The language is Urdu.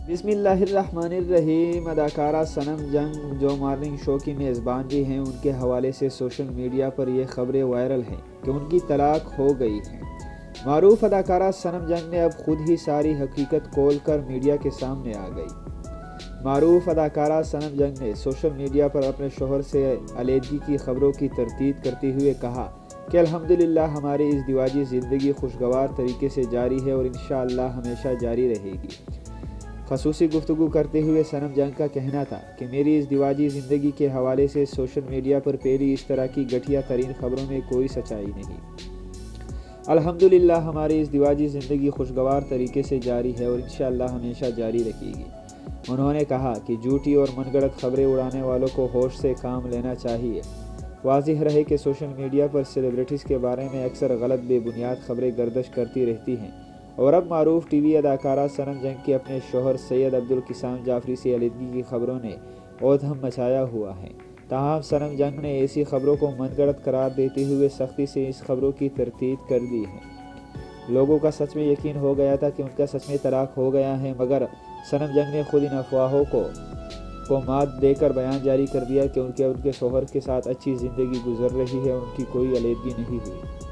بسم اللہ الرحمن الرحیم۔ اداکارہ صنم جنگ جو مارننگ شو کی میزبان بھی ہیں، ان کے حوالے سے سوشل میڈیا پر یہ خبریں وائرل ہیں کہ ان کی طلاق ہو گئی ہے۔ معروف اداکارہ صنم جنگ نے اب خود ہی ساری حقیقت کھول کر میڈیا کے سامنے آ گئی۔ معروف اداکارہ صنم جنگ نے سوشل میڈیا پر اپنے شوہر سے علیحدگی کی خبروں کی تردید کرتے ہوئے کہا کہ الحمدللہ ہماری ازدواجی زندگی خوشگوار طریقے سے جاری ہے اور انشاءاللہ ہمیشہ جاری رہے گی۔ خصوصی گفتگو کرتے ہوئے صنم جنگ کا کہنا تھا کہ میری ازدواجی زندگی کے حوالے سے سوشل میڈیا پر پھیلی اس طرح کی گھٹیا ترین خبروں میں کوئی سچائی نہیں۔ الحمدللہ ہماری ازدواجی زندگی خوشگوار طریقے سے جاری ہے اور انشاءاللہ ہمیشہ جاری رہے گی۔ انہوں نے کہا کہ جھوٹی اور من گھڑت خبریں اڑانے والوں کو ہوش سے کام لینا چاہیے۔ واضح رہے کہ سوشل میڈیا پر سیلیبریٹیز کے بارے میں اکثر غلط بے بنیاد خبریں گردش کرتی رہتی ہیں، اور اب معروف ٹی وی اداکارہ صنم جنگ کے اپنے شوہر سید عبدالقسام جعفری سے علیحدگی کی خبروں نے ادھم مچایا ہوا ہے۔ تاہم صنم جنگ نے ایسی خبروں کو من گھڑت قرار دیتے ہوئے سختی سے اس خبروں کی تردید کر دی ہے۔ لوگوں کا سچ میں یقین ہو گیا تھا کہ ان کا سچ میں طلاق ہو گیا ہے، مگر صنم جنگ نے خود ان افواہوں کو مات دے کر بیان جاری کر دیا کہ ان کے شوہر کے ساتھ اچھی زندگی گزر رہی ہے اور ان کی کوئی علیحدگی نہیں ہوئی۔